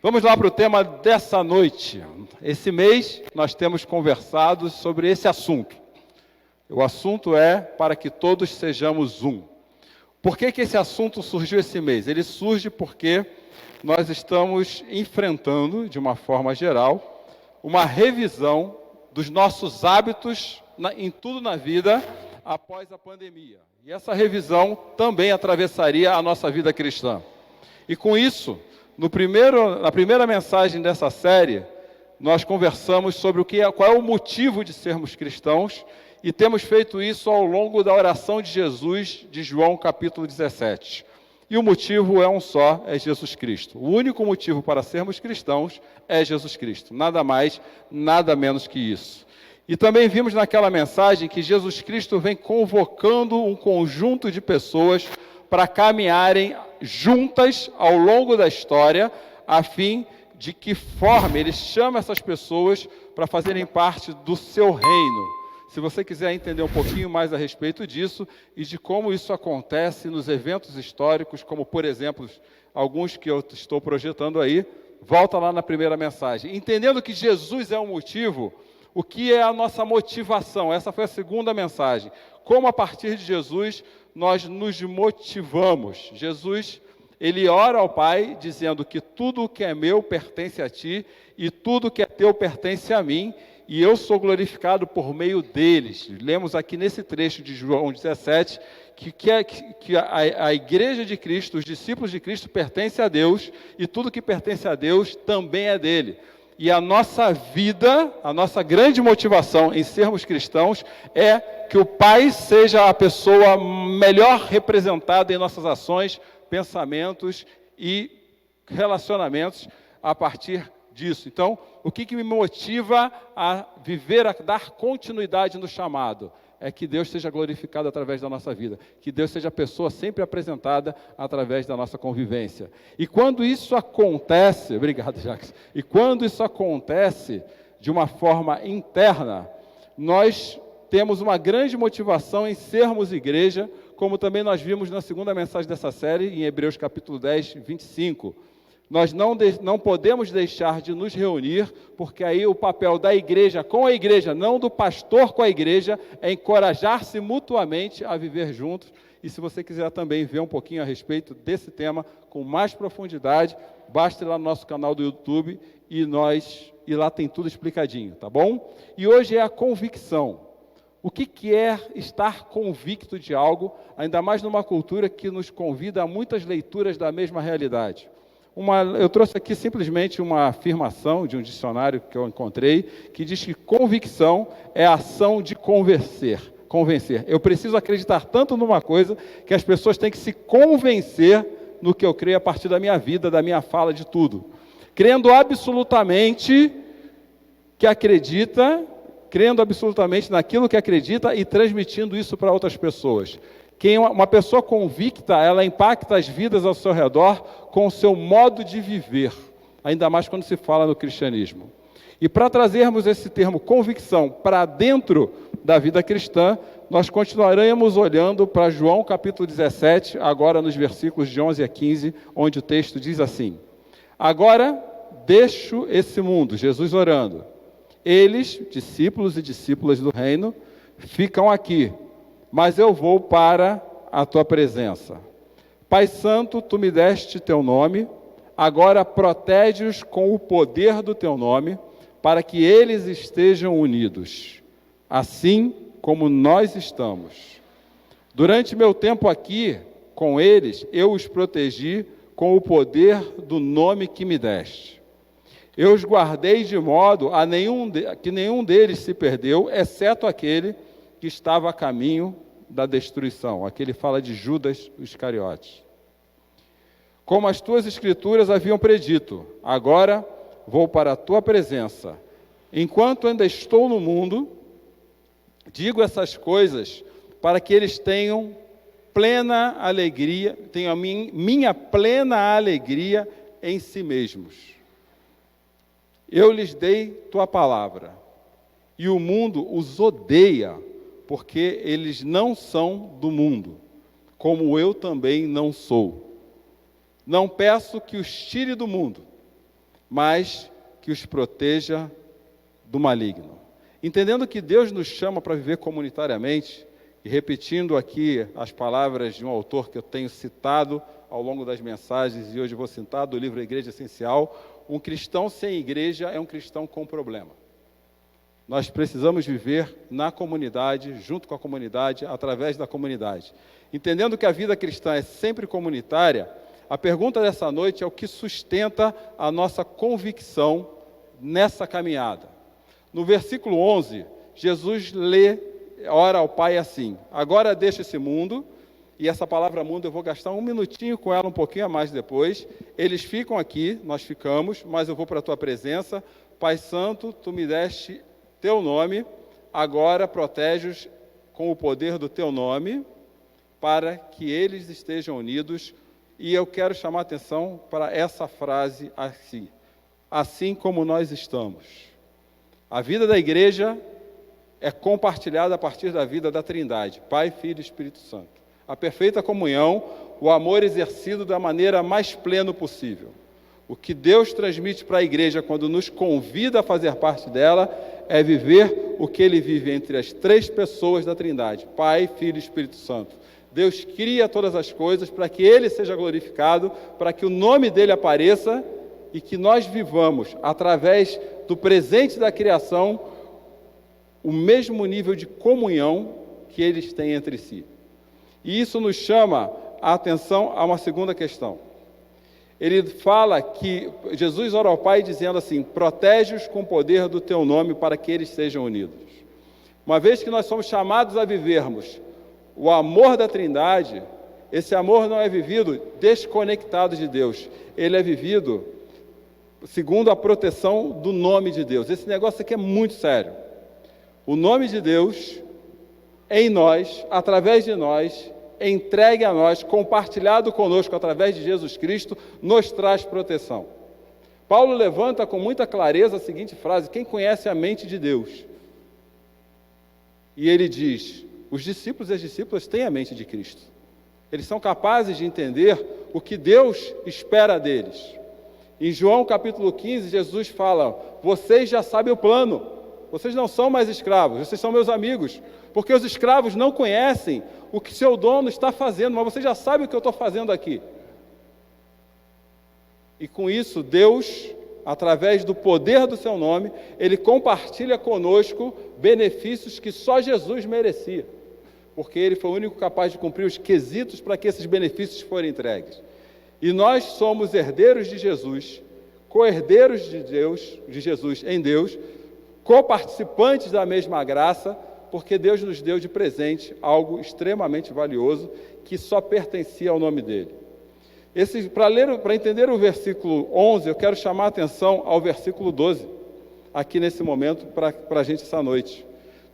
Vamos lá para o tema dessa noite. Esse mês nós temos conversado sobre esse assunto. O assunto é para que todos sejamos um. Por que esse assunto surgiu esse mês? Ele surge porque nós estamos enfrentando, de uma forma geral, uma revisão dos nossos hábitos em tudo na vida após a pandemia. E essa revisão também atravessaria a nossa vida cristã. E com isso, na primeira mensagem dessa série, nós conversamos sobre qual é o motivo de sermos cristãos, e temos feito isso ao longo da oração de Jesus, de João capítulo 17. E o motivo é um só, é Jesus Cristo. O único motivo para sermos cristãos é Jesus Cristo. Nada mais, nada menos que isso. E também vimos naquela mensagem que Jesus Cristo vem convocando um conjunto de pessoas para caminharem juntas ao longo da história, a fim de que forma ele chama essas pessoas para fazerem parte do seu reino. Se você quiser entender um pouquinho mais a respeito disso e de como isso acontece nos eventos históricos, como, por exemplo, alguns que eu estou projetando aí, volta lá na primeira mensagem. Entendendo que Jesus é o motivo, o que é a nossa motivação? Essa foi a segunda mensagem. Como, a partir de Jesus, nós nos motivamos. Jesus, ele ora ao Pai, dizendo que tudo o que é meu pertence a ti e tudo o que é teu pertence a mim, e eu sou glorificado por meio deles. Lemos aqui nesse trecho de João 17, que a igreja de Cristo, os discípulos de Cristo, pertencem a Deus, e tudo que pertence a Deus também é dele. E a nossa vida, a nossa grande motivação em sermos cristãos é que o Pai seja a pessoa melhor representada em nossas ações, pensamentos e relacionamentos a partir disso. Então, o que me motiva a viver, a dar continuidade no chamado? É que Deus seja glorificado através da nossa vida, que Deus seja a pessoa sempre apresentada através da nossa convivência. E quando isso acontece, obrigado, Jacques, e quando isso acontece de uma forma interna, nós temos uma grande motivação em sermos igreja, como também nós vimos na segunda mensagem dessa série, em Hebreus capítulo 10, 25. Nós não podemos deixar de nos reunir, porque aí o papel da igreja com a igreja, não do pastor com a igreja, é encorajar-se mutuamente a viver juntos. E se você quiser também ver um pouquinho a respeito desse tema com mais profundidade, basta ir lá no nosso canal do YouTube e lá tem tudo explicadinho, tá bom? E hoje é a convicção. O que é estar convicto de algo, ainda mais numa cultura que nos convida a muitas leituras da mesma realidade? Eu trouxe aqui simplesmente uma afirmação de um dicionário que eu encontrei, que diz que convicção é a ação de convencer. Eu preciso acreditar tanto numa coisa que as pessoas têm que se convencer no que eu creio a partir da minha vida, da minha fala, de tudo. Crendo absolutamente naquilo que acredita e transmitindo isso para outras pessoas. Uma pessoa convicta, ela impacta as vidas ao seu redor com o seu modo de viver, ainda mais quando se fala no cristianismo. E para trazermos esse termo convicção para dentro da vida cristã, nós continuaremos olhando para João capítulo 17, agora nos versículos de 11 a 15, onde o texto diz assim: agora deixo esse mundo, Jesus orando. Eles, discípulos e discípulas do reino, ficam aqui, mas eu vou para a tua presença. Pai Santo, tu me deste teu nome, agora protege-os com o poder do teu nome, para que eles estejam unidos, assim como nós estamos. Durante meu tempo aqui com eles, eu os protegi com o poder do nome que me deste. Eu os guardei de modo que nenhum deles se perdeu, exceto aquele que estava a caminho da destruição. Aqui ele fala de Judas Iscariotes. Como as tuas escrituras haviam predito, agora vou para a tua presença. Enquanto ainda estou no mundo, digo essas coisas para que eles tenham plena alegria, tenham minha plena alegria em si mesmos. Eu lhes dei tua palavra, e o mundo os odeia, porque eles não são do mundo, como eu também não sou. Não peço que os tire do mundo, mas que os proteja do maligno. Entendendo que Deus nos chama para viver comunitariamente, e repetindo aqui as palavras de um autor que eu tenho citado ao longo das mensagens, e hoje vou citar do livro Igreja Essencial, um cristão sem igreja é um cristão com problema. Nós precisamos viver na comunidade, junto com a comunidade, através da comunidade. Entendendo que a vida cristã é sempre comunitária, a pergunta dessa noite é o que sustenta a nossa convicção nessa caminhada. No versículo 11, Jesus ora ao Pai assim: agora deixa esse mundo, e essa palavra mundo eu vou gastar um minutinho com ela, um pouquinho a mais depois. Eles ficam aqui, nós ficamos, mas eu vou para a tua presença. Pai Santo, tu me deste teu nome, agora protege-os com o poder do teu nome, para que eles estejam unidos. E eu quero chamar a atenção para essa frase assim: assim como nós estamos. A vida da igreja é compartilhada a partir da vida da Trindade, Pai, Filho e Espírito Santo. A perfeita comunhão, o amor exercido da maneira mais plena possível. O que Deus transmite para a igreja quando nos convida a fazer parte dela é viver o que Ele vive entre as três pessoas da Trindade, Pai, Filho e Espírito Santo. Deus cria todas as coisas para que Ele seja glorificado, para que o nome dEle apareça e que nós vivamos, através do presente da criação, o mesmo nível de comunhão que eles têm entre si. E isso nos chama a atenção a uma segunda questão. Ele fala que Jesus ora ao Pai dizendo assim: protege-os com o poder do teu nome para que eles sejam unidos. Uma vez que nós somos chamados a vivermos o amor da Trindade, esse amor não é vivido desconectado de Deus, ele é vivido segundo a proteção do nome de Deus. Esse negócio aqui é muito sério. O nome de Deus, em nós, através de nós, entregue a nós, compartilhado conosco através de Jesus Cristo, nos traz proteção. Paulo levanta com muita clareza a seguinte frase: quem conhece a mente de Deus? E ele diz: os discípulos e as discípulas têm a mente de Cristo. Eles são capazes de entender o que Deus espera deles. Em João capítulo 15, Jesus fala: vocês já sabem o plano. Vocês não são mais escravos, vocês são meus amigos, porque os escravos não conhecem o que seu dono está fazendo, mas vocês já sabem o que eu estou fazendo aqui. E com isso, Deus, através do poder do seu nome, Ele compartilha conosco benefícios que só Jesus merecia, porque Ele foi o único capaz de cumprir os quesitos para que esses benefícios forem entregues. E nós somos herdeiros de Jesus, co-herdeiros de Deus, de Jesus em Deus, coparticipantes da mesma graça, porque Deus nos deu de presente algo extremamente valioso que só pertencia ao nome dele. Para entender o versículo 11, eu quero chamar a atenção ao versículo 12, aqui nesse momento, para a gente essa noite.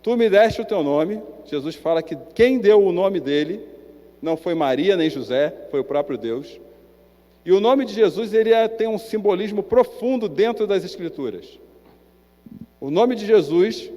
Tu me deste o teu nome. Jesus fala que quem deu o nome dele não foi Maria nem José, foi o próprio Deus. E o nome de Jesus tem um simbolismo profundo dentro das Escrituras. O nome de Jesus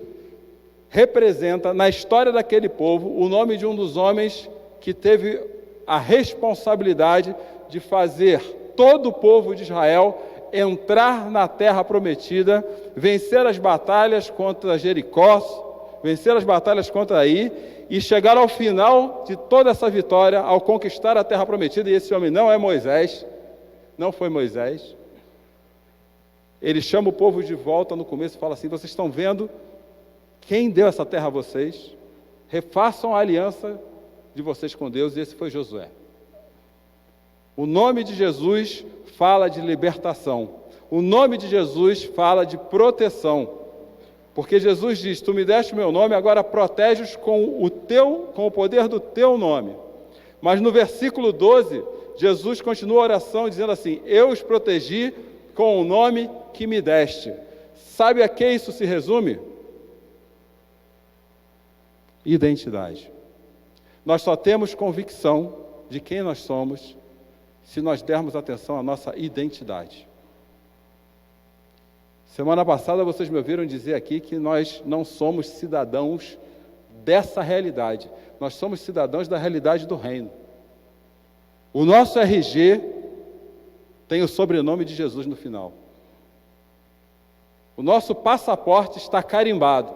representa, na história daquele povo, o nome de um dos homens que teve a responsabilidade de fazer todo o povo de Israel entrar na terra prometida, vencer as batalhas contra Jericó, vencer as batalhas contra Ai, e chegar ao final de toda essa vitória, ao conquistar a terra prometida. E esse homem não é Moisés, não foi Moisés. Ele chama o povo de volta no começo e fala assim: vocês estão vendo quem deu essa terra a vocês? Refaçam a aliança de vocês com Deus. E esse foi Josué. O nome de Jesus fala de libertação. O nome de Jesus fala de proteção. Porque Jesus diz: tu me deste o meu nome, agora protege-os com o poder do teu nome. Mas no versículo 12, Jesus continua a oração dizendo assim: eu os protegi com o nome que me deste. Sabe a que isso se resume? Identidade. Nós só temos convicção de quem nós somos se nós dermos atenção à nossa identidade. Semana passada vocês me ouviram dizer aqui que nós não somos cidadãos dessa realidade. Nós somos cidadãos da realidade do reino. O nosso RG tem o sobrenome de Jesus no final. O nosso passaporte está carimbado.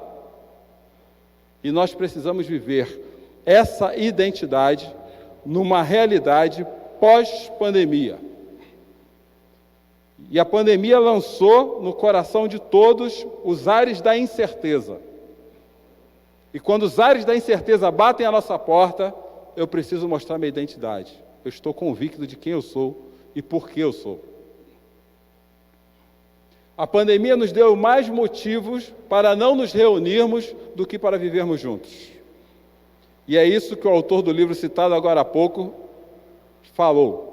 E nós precisamos viver essa identidade numa realidade pós-pandemia. E a pandemia lançou no coração de todos os ares da incerteza. E quando os ares da incerteza batem à nossa porta, eu preciso mostrar minha identidade. Eu estou convicto de quem eu sou e por que eu sou. A pandemia nos deu mais motivos para não nos reunirmos do que para vivermos juntos. E é isso que o autor do livro citado agora há pouco falou.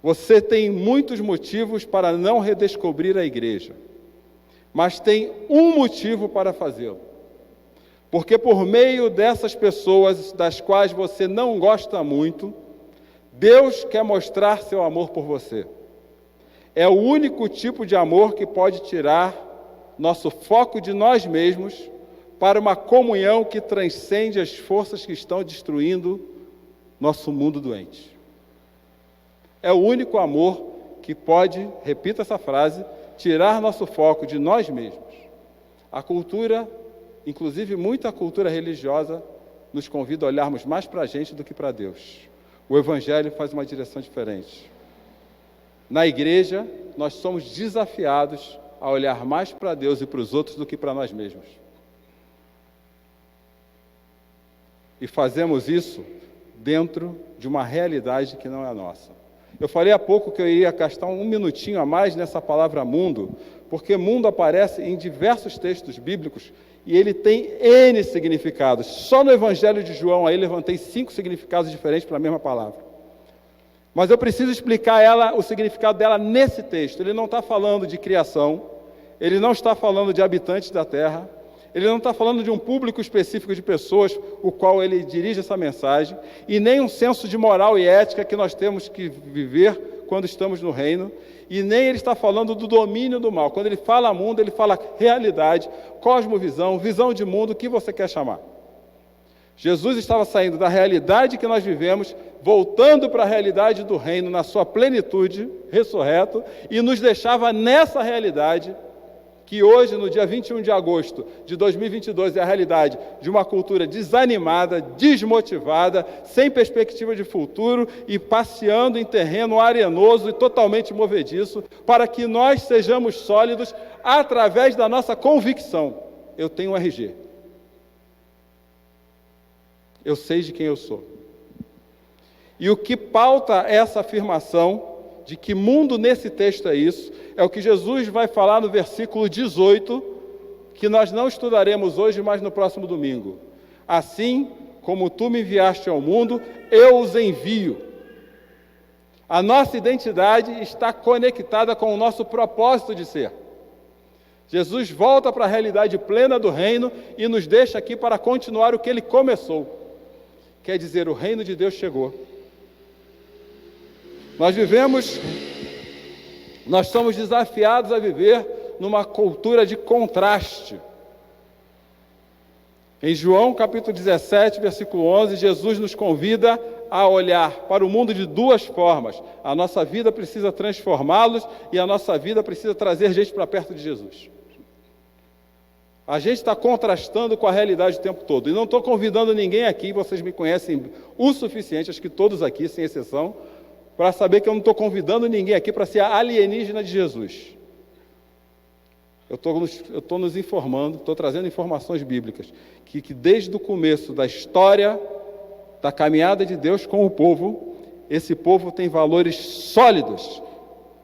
Você tem muitos motivos para não redescobrir a igreja, mas tem um motivo para fazê-lo. Porque por meio dessas pessoas das quais você não gosta muito, Deus quer mostrar seu amor por você. É o único tipo de amor que pode tirar nosso foco de nós mesmos para uma comunhão que transcende as forças que estão destruindo nosso mundo doente. É o único amor que pode, repita essa frase, tirar nosso foco de nós mesmos. A cultura, inclusive muita cultura religiosa, nos convida a olharmos mais para a gente do que para Deus. O Evangelho faz uma direção diferente. Na igreja, nós somos desafiados a olhar mais para Deus e para os outros do que para nós mesmos. E fazemos isso dentro de uma realidade que não é a nossa. Eu falei há pouco que eu iria gastar um minutinho a mais nessa palavra mundo, porque mundo aparece em diversos textos bíblicos e ele tem N significados. Só no Evangelho de João aí levantei 5 significados diferentes para a mesma palavra. Mas eu preciso explicar o significado dela nesse texto. Ele não está falando de criação, ele não está falando de habitantes da terra, ele não está falando de um público específico de pessoas, o qual ele dirige essa mensagem, e nem um senso de moral e ética que nós temos que viver quando estamos no reino, e nem ele está falando do domínio do mal. Quando ele fala mundo, ele fala realidade, cosmovisão, visão de mundo, o que você quer chamar. Jesus estava saindo da realidade que nós vivemos, voltando para a realidade do reino na sua plenitude, ressurreto, e nos deixava nessa realidade que hoje, no dia 21 de agosto de 2022, é a realidade de uma cultura desanimada, desmotivada, sem perspectiva de futuro e passeando em terreno arenoso e totalmente movediço, para que nós sejamos sólidos através da nossa convicção. Eu tenho um RG. Eu sei de quem eu sou. E o que pauta essa afirmação de que mundo nesse texto é isso, é o que Jesus vai falar no versículo 18, que nós não estudaremos hoje, mas no próximo domingo. Assim como tu me enviaste ao mundo, eu os envio. A nossa identidade está conectada com o nosso propósito de ser. Jesus volta para a realidade plena do reino e nos deixa aqui para continuar o que ele começou. Quer dizer, o reino de Deus chegou. Nós somos desafiados a viver numa cultura de contraste. Em João capítulo 17, versículo 11, Jesus nos convida a olhar para o mundo de 2 formas. A nossa vida precisa transformá-los e a nossa vida precisa trazer gente para perto de Jesus. A gente está contrastando com a realidade o tempo todo. E não estou convidando ninguém aqui, vocês me conhecem o suficiente, acho que todos aqui, sem exceção, para saber que eu não estou convidando ninguém aqui para ser alienígena de Jesus. Eu estou nos informando, estou trazendo informações bíblicas, que desde o começo da história, da caminhada de Deus com o povo, esse povo tem valores sólidos,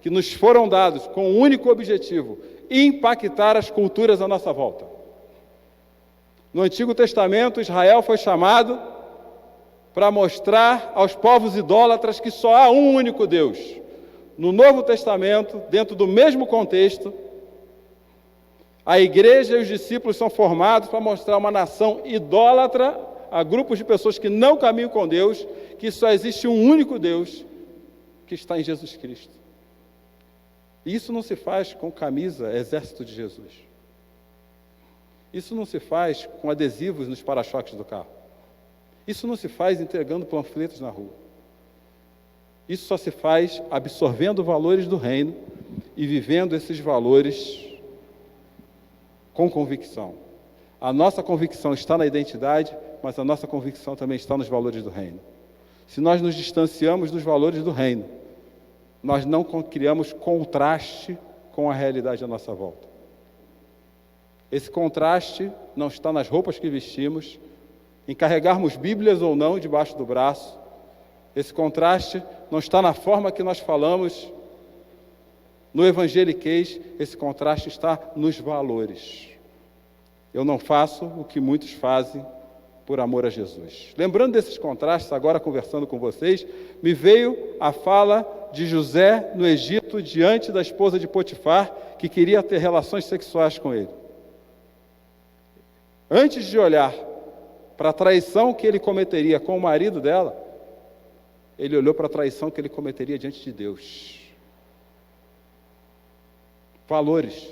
que nos foram dados com um único objetivo: impactar as culturas à nossa volta. No Antigo Testamento, Israel foi chamado para mostrar aos povos idólatras que só há um único Deus. No Novo Testamento, dentro do mesmo contexto, a igreja e os discípulos são formados para mostrar uma nação idólatra a grupos de pessoas que não caminham com Deus, que só existe um único Deus, que está em Jesus Cristo. E isso não se faz com camisa Exército de Jesus. Isso não se faz com adesivos nos para-choques do carro. Isso não se faz entregando panfletos na rua. Isso só se faz absorvendo valores do reino e vivendo esses valores com convicção. A nossa convicção está na identidade, mas a nossa convicção também está nos valores do reino. Se nós nos distanciamos dos valores do reino, nós não criamos contraste com a realidade à nossa volta. Esse contraste não está nas roupas que vestimos, em carregarmos Bíblias ou não debaixo do braço. Esse contraste não está na forma que nós falamos no evangeliquez, esse contraste está nos valores. Eu não faço o que muitos fazem por amor a Jesus. Lembrando desses contrastes, agora conversando com vocês, me veio a fala de José no Egito diante da esposa de Potifar, que queria ter relações sexuais com ele. Antes de olhar para a traição que ele cometeria com o marido dela, ele olhou para a traição que ele cometeria diante de Deus. Valores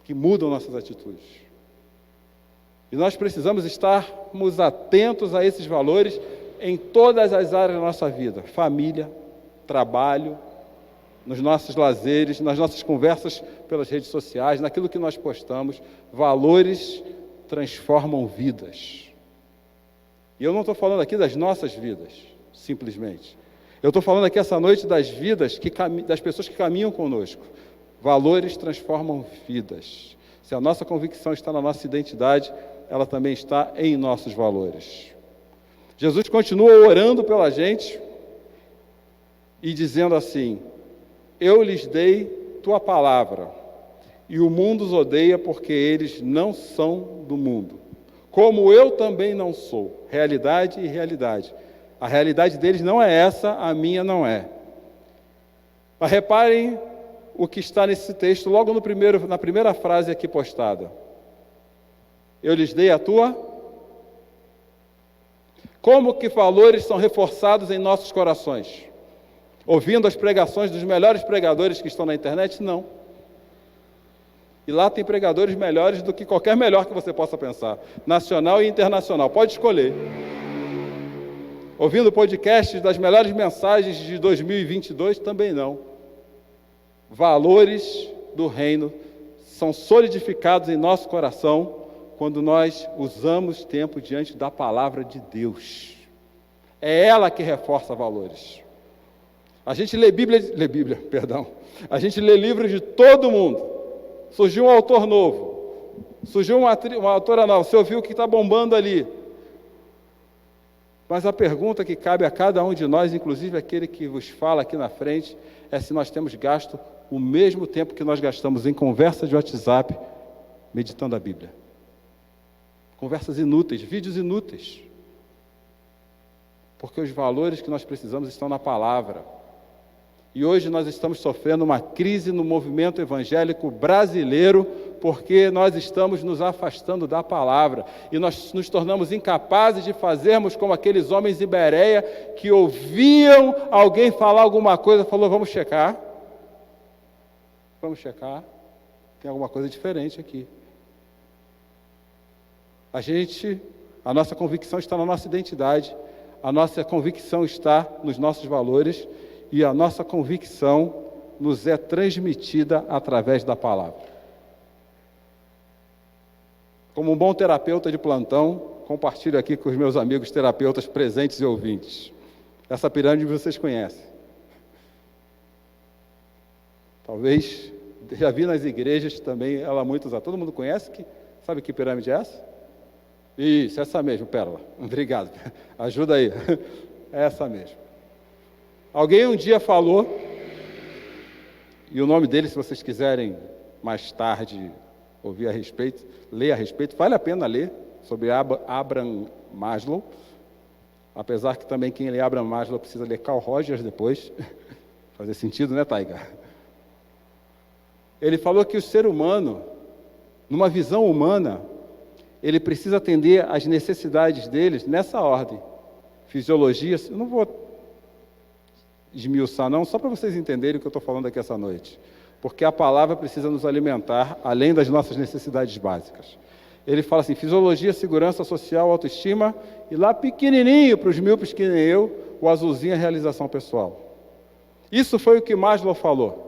que mudam nossas atitudes. E nós precisamos estarmos atentos a esses valores em todas as áreas da nossa vida. Família, trabalho, nos nossos lazeres, nas nossas conversas pelas redes sociais, naquilo que nós postamos. Valores transformam vidas. E eu não estou falando aqui das nossas vidas, simplesmente. Eu estou falando aqui essa noite das vidas, das pessoas que caminham conosco. Valores transformam vidas. Se a nossa convicção está na nossa identidade, ela também está em nossos valores. Jesus continua orando pela gente e dizendo assim: eu lhes dei tua palavra, e o mundo os odeia porque eles não são do mundo, como eu também não sou. Realidade e realidade. A realidade deles não é essa, a minha não é. Mas reparem o que está nesse texto, logo na primeira frase aqui postada. Eu lhes dei a tua. Como que valores são reforçados em nossos corações? Ouvindo as pregações dos melhores pregadores que estão na internet? Não. E lá tem pregadores melhores do que qualquer melhor que você possa pensar, nacional e internacional, pode escolher. Ouvindo podcasts das melhores mensagens de 2022? Também não. Valores do reino são solidificados em nosso coração quando nós usamos tempo diante da palavra de Deus. É ela que reforça valores. A gente lê Bíblia, a gente lê livros de todo mundo. Surgiu um autor novo, surgiu uma autora nova, você ouviu o que está bombando ali. Mas a pergunta que cabe a cada um de nós, inclusive aquele que vos fala aqui na frente, é se nós temos gasto o mesmo tempo que nós gastamos em conversa de WhatsApp, meditando a Bíblia. Conversas inúteis, vídeos inúteis. Porque os valores que nós precisamos estão na palavra. E hoje nós estamos sofrendo uma crise no movimento evangélico brasileiro, porque nós estamos nos afastando da palavra. E nós nos tornamos incapazes de fazermos como aqueles homens em Bereia, que ouviam alguém falar alguma coisa, falou, vamos checar. Vamos checar. Tem alguma coisa diferente aqui. A nossa convicção está na nossa identidade, a nossa convicção está nos nossos valores e a nossa convicção nos é transmitida através da palavra. Como um bom terapeuta de plantão, compartilho aqui com os meus amigos terapeutas presentes e ouvintes. Essa pirâmide vocês conhecem. Talvez, já vi nas igrejas também, ela muito usada. Todo mundo conhece? Sabe que pirâmide é essa? Isso, essa mesmo, Pérola. Obrigado. Ajuda aí. É essa mesmo. Alguém um dia falou, e o nome dele, se vocês quiserem mais tarde ouvir a respeito, ler a respeito, vale a pena ler, sobre Abraham Maslow, apesar que também quem lê Abraham Maslow precisa ler Carl Rogers depois, fazer sentido, né, Taiga? Ele falou que o ser humano, numa visão humana, ele precisa atender às necessidades deles nessa ordem. Fisiologia, eu não vou esmiuçar não, só para vocês entenderem o que eu estou falando aqui essa noite. Porque a palavra precisa nos alimentar, além das nossas necessidades básicas. Ele fala assim, fisiologia, segurança social, autoestima, e lá pequenininho, para os míopes que nem eu, o azulzinho é realização pessoal. Isso foi o que Maslow falou.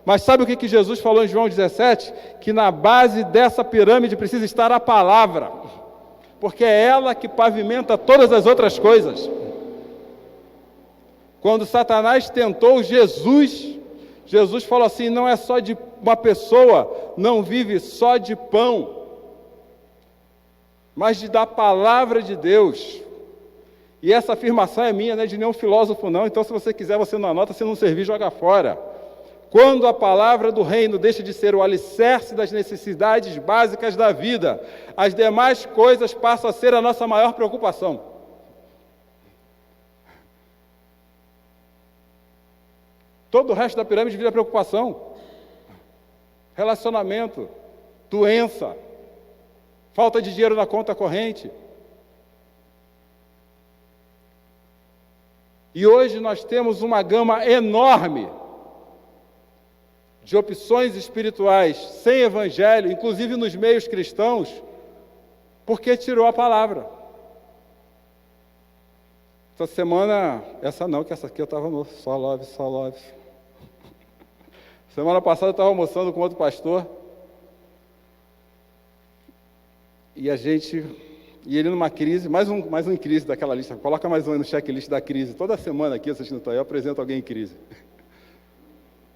Mas sabe o que Jesus falou em João 17? Que na base dessa pirâmide precisa estar a palavra, porque é ela que pavimenta todas as outras coisas. Quando Satanás tentou Jesus falou assim: não é só de uma pessoa, não vive só de pão, mas da palavra de Deus. E essa afirmação é minha, não é de nenhum filósofo não, então se você quiser você não anota, se não servir, joga fora. Quando a palavra do reino deixa de ser o alicerce das necessidades básicas da vida, as demais coisas passam a ser a nossa maior preocupação. Todo o resto da pirâmide vira preocupação. Relacionamento, doença, falta de dinheiro na conta corrente. E hoje nós temos uma gama enorme de opções espirituais sem evangelho, inclusive nos meios cristãos, porque tirou a palavra. Essa semana, essa não, que essa aqui eu estava no só love. Semana passada eu estava almoçando com outro pastor, e ele numa crise, mais um em crise daquela lista, coloca mais um no checklist da crise, toda semana aqui, assistindo, eu apresento alguém em crise.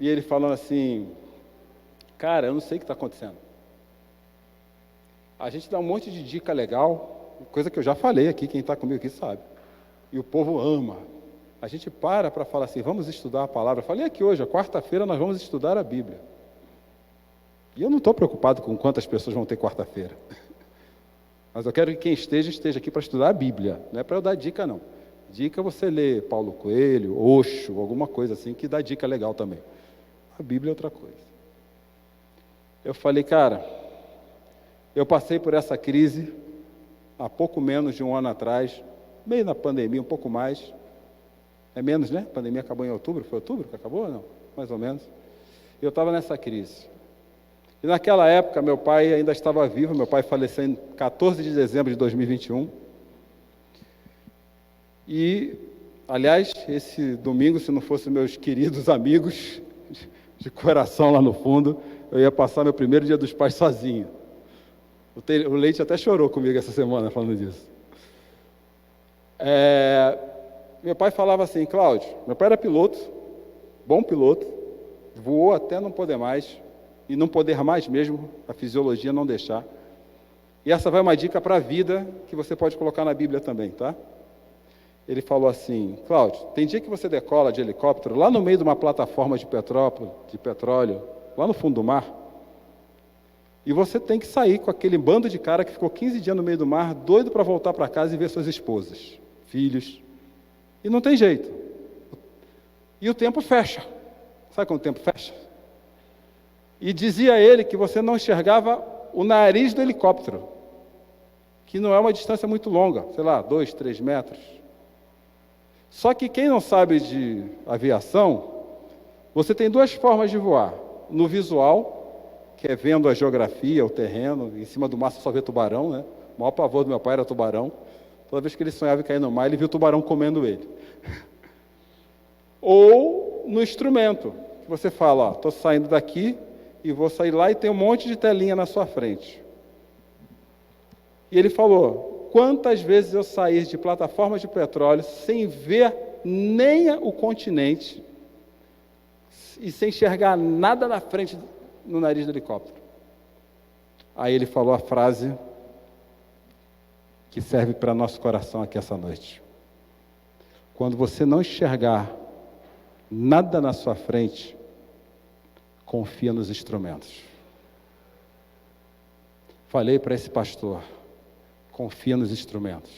E ele falando assim: cara, eu não sei o que está acontecendo. A gente dá um monte de dica legal, coisa que eu já falei aqui, quem está comigo aqui sabe. E o povo ama. A gente para falar assim: vamos estudar a palavra. Eu falei aqui hoje, quarta-feira nós vamos estudar a Bíblia. E eu não estou preocupado com quantas pessoas vão ter quarta-feira. Mas eu quero que quem esteja aqui para estudar a Bíblia. Não é para eu dar dica, não. Dica você lê Paulo Coelho, Osho, alguma coisa assim, que dá dica legal também. A Bíblia é outra coisa. Eu falei: cara, eu passei por essa crise há pouco menos de um ano atrás, meio na pandemia, um pouco mais. É menos, né? A pandemia acabou em outubro, foi outubro que acabou ou não? Mais ou menos. Eu estava nessa crise. E naquela época, meu pai ainda estava vivo, meu pai faleceu em 14 de dezembro de 2021. E, aliás, esse domingo, se não fossem meus queridos amigos de coração lá no fundo, eu ia passar meu primeiro dia dos pais sozinho. O Leite até chorou comigo essa semana falando disso. Meu pai falava assim: Cláudio, meu pai era piloto, bom piloto, voou até não poder mais, e não poder mais mesmo, a fisiologia não deixar. E essa vai uma dica para a vida, que você pode colocar na Bíblia também, tá? Ele falou assim: Cláudio, tem dia que você decola de helicóptero lá no meio de uma plataforma de petróleo, lá no fundo do mar, e você tem que sair com aquele bando de cara que ficou 15 dias no meio do mar, doido para voltar para casa e ver suas esposas, filhos, e não tem jeito. E o tempo fecha. Sabe quando o tempo fecha? E dizia ele que você não enxergava o nariz do helicóptero, que não é uma distância muito longa, sei lá, 2, 3 metros. Só que quem não sabe de aviação, você tem duas formas de voar. No visual, que é vendo a geografia, o terreno, em cima do mar você só vê tubarão, né? O maior pavor do meu pai era tubarão. Toda vez que ele sonhava em cair no mar, ele viu o tubarão comendo ele. Ou no instrumento, que você fala: estou saindo daqui e vou sair lá, e tem um monte de telinha na sua frente. E ele falou: quantas vezes eu saí de plataformas de petróleo sem ver nem o continente e sem enxergar nada na frente, no nariz do helicóptero. Aí ele falou a frase que serve para nosso coração aqui essa noite: quando você não enxergar nada na sua frente, confia nos instrumentos. Falei para esse pastor: confia nos instrumentos.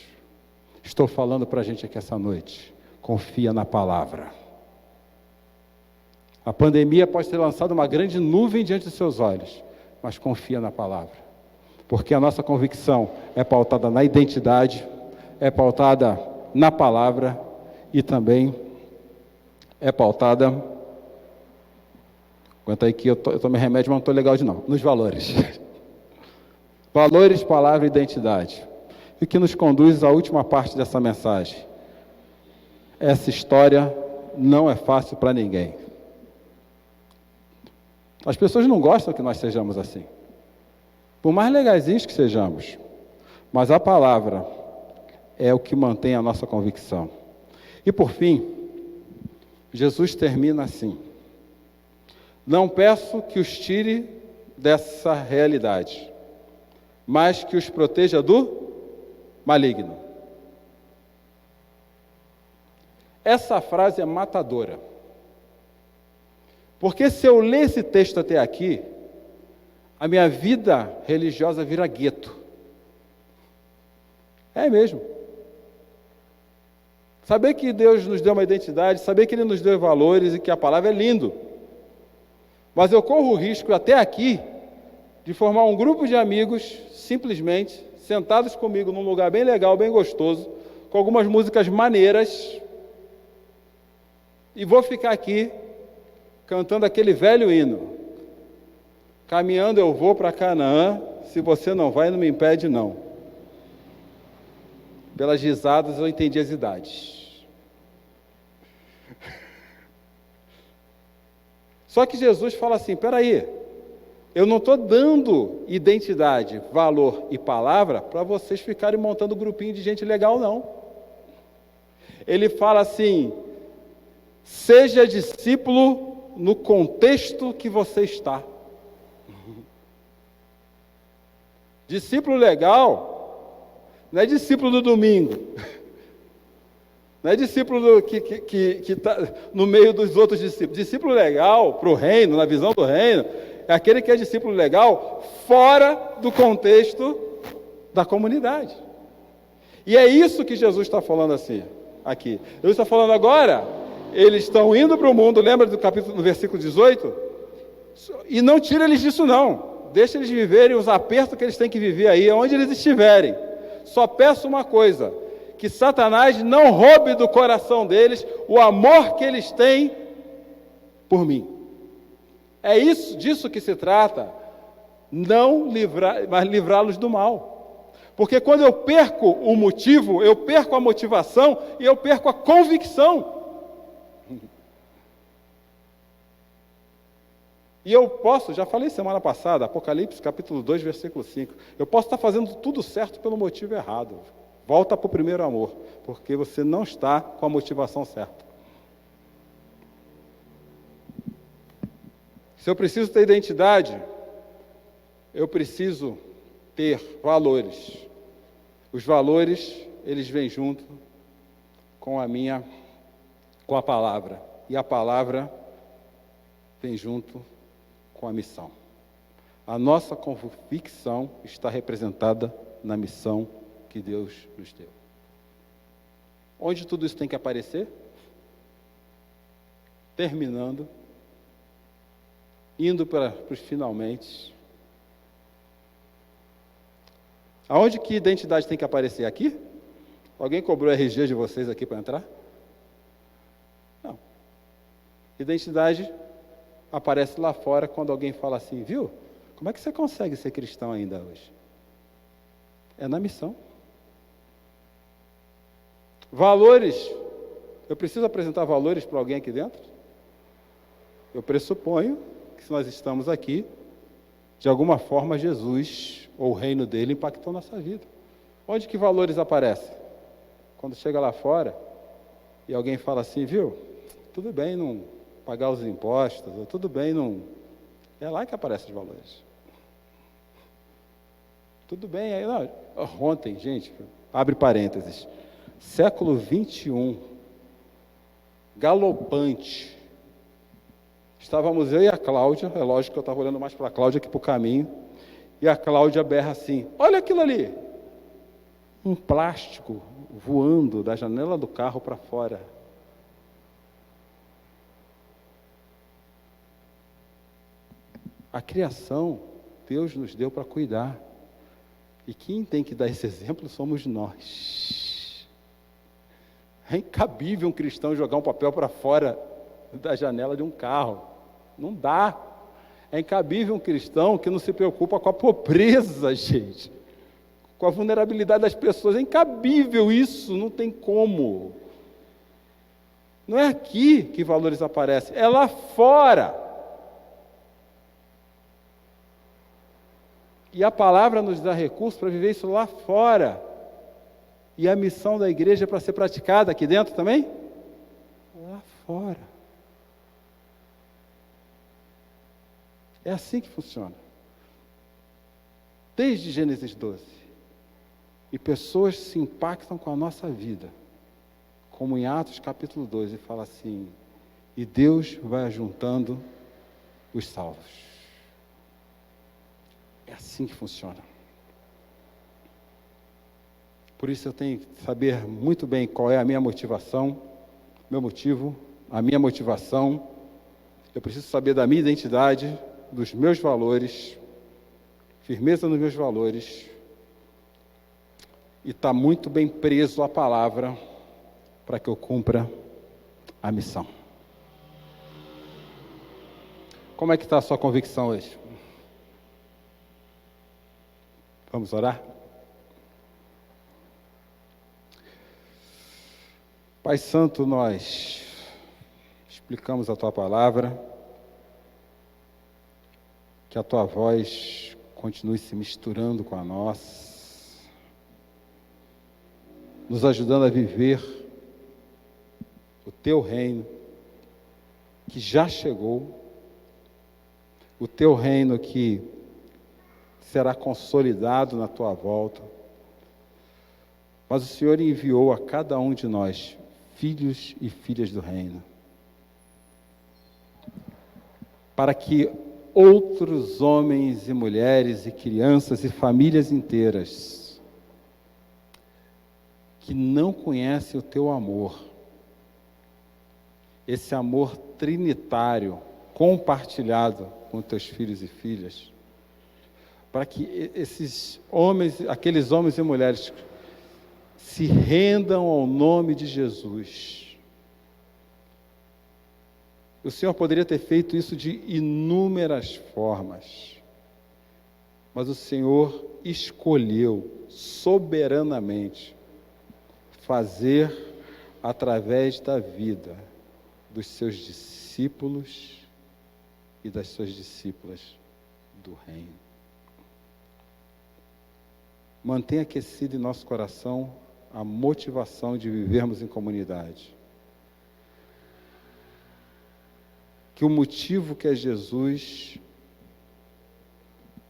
Estou falando para a gente aqui essa noite: confia na palavra. A pandemia pode ter lançado uma grande nuvem diante dos seus olhos, mas confia na palavra. Porque a nossa convicção é pautada na identidade, é pautada na palavra e também é pautada... Aguenta aí que eu tomei remédio, mas não estou legal de não. Nos valores. Valores, palavra e identidade. E o que nos conduz à última parte dessa mensagem. Essa história não é fácil para ninguém. As pessoas não gostam que nós sejamos assim. Por mais legaizinhos que sejamos. Mas a palavra é o que mantém a nossa convicção. E por fim, Jesus termina assim: não peço que os tire dessa realidade, mas que os proteja do maligno. Essa frase é matadora. Porque se eu ler esse texto até aqui, a minha vida religiosa vira gueto. É mesmo. Saber que Deus nos deu uma identidade, saber que Ele nos deu valores e que a palavra é lindo. Mas eu corro o risco até aqui de formar um grupo de amigos, simplesmente, sentados comigo num lugar bem legal, bem gostoso, com algumas músicas maneiras, e vou ficar aqui cantando aquele velho hino: caminhando eu vou para Canaã, se você não vai, não me impede não. Pelas risadas eu entendi as idades. Só que Jesus fala assim: peraí, eu não estou dando identidade, valor e palavra para vocês ficarem montando grupinho de gente legal, não. Ele fala assim: seja discípulo no contexto que você está. Discípulo legal não é discípulo do domingo, não é discípulo que está no meio dos outros discípulos. Discípulo legal para o reino, na visão do reino, é aquele que é discípulo legal fora do contexto da comunidade. E é isso que Jesus está falando assim, aqui. Jesus está falando agora, eles estão indo para o mundo, lembra do capítulo, no versículo 18? E não tira eles disso não. Deixa eles viverem os apertos que eles têm que viver aí, onde eles estiverem. Só peço uma coisa: que Satanás não roube do coração deles o amor que eles têm por mim. É isso, disso que se trata, mas livrá-los do mal. Porque quando eu perco o motivo, eu perco a motivação e eu perco a convicção. E eu posso, já falei semana passada, Apocalipse capítulo 2, versículo 5, eu posso estar fazendo tudo certo pelo motivo errado. Volta para o primeiro amor, porque você não está com a motivação certa. Se eu preciso ter identidade, eu preciso ter valores. Os valores, eles vêm junto com a palavra. E a palavra vem junto com a missão. A nossa convicção está representada na missão que Deus nos deu. Onde tudo isso tem que aparecer? Terminando, indo para os finalmente. Aonde que identidade tem que aparecer? Aqui? Alguém cobrou RG de vocês aqui para entrar? Não. Identidade aparece lá fora quando alguém fala assim: viu? Como é que você consegue ser cristão ainda hoje? É na missão. Valores. Eu preciso apresentar valores para alguém aqui dentro? Eu pressuponho que se nós estamos aqui, de alguma forma Jesus ou o reino dele impactou nossa vida. Onde que valores aparecem? Quando chega lá fora e alguém fala assim: viu? Tudo bem não pagar os impostos, ou tudo bem não... É lá que aparecem os valores. Tudo bem, aí não, ontem, gente, abre parênteses, século 21, galopante. Estávamos eu e a Cláudia, é lógico que eu estava olhando mais para a Cláudia que para o caminho, e a Cláudia berra assim: olha aquilo ali, um plástico voando da janela do carro para fora. A criação, Deus nos deu para cuidar. E quem tem que dar esse exemplo somos nós. É incabível um cristão jogar um papel para fora da janela de um carro. Não dá. É incabível um cristão que não se preocupa com a pobreza, gente. Com a vulnerabilidade das pessoas. É incabível isso, não tem como. Não é aqui que valores aparecem, é lá fora. E a palavra nos dá recursos para viver isso lá fora. E a missão da igreja é para ser praticada aqui dentro também? Lá fora. É assim que funciona. Desde Gênesis 12. E pessoas se impactam com a nossa vida. Como em Atos capítulo 2, e fala assim, e Deus vai ajuntando os salvos. É assim que funciona. Por isso eu tenho que saber muito bem qual é a minha motivação, meu motivo, a minha motivação. Eu preciso saber da minha identidade, dos meus valores, firmeza nos meus valores, e estar muito bem preso à palavra para que eu cumpra a missão. Como é que está a sua convicção hoje? Vamos orar? Pai Santo, nós explicamos a Tua palavra, que a Tua voz continue se misturando com a nossa, nos ajudando a viver o Teu reino, que já chegou, o Teu reino que será consolidado na Tua volta, mas o Senhor enviou a cada um de nós, filhos e filhas do reino, para que outros homens e mulheres e crianças e famílias inteiras que não conhecem o Teu amor, esse amor trinitário, compartilhado com Teus filhos e filhas, para que esses homens, aqueles homens e mulheres se rendam ao nome de Jesus. O Senhor poderia ter feito isso de inúmeras formas, mas o Senhor escolheu soberanamente fazer através da vida dos seus discípulos e das suas discípulas do reino. Mantenha aquecido em nosso coração a motivação de vivermos em comunidade. Que o motivo que é Jesus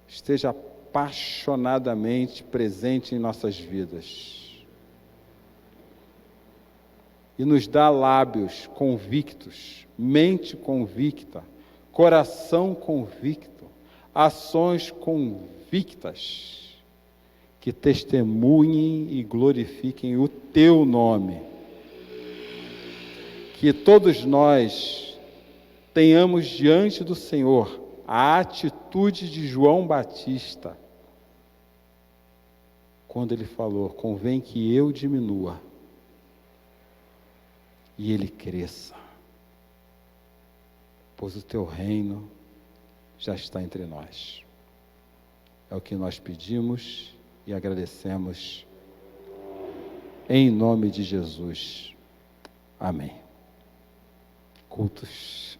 esteja apaixonadamente presente em nossas vidas. E nos dá lábios convictos, mente convicta, coração convicto, ações convictas, que testemunhem e glorifiquem o Teu nome. Que todos nós tenhamos diante do Senhor a atitude de João Batista, quando ele falou, convém que eu diminua e ele cresça, pois o Teu reino já está entre nós. É o que nós pedimos e agradecemos em nome de Jesus. Amém. Cultos.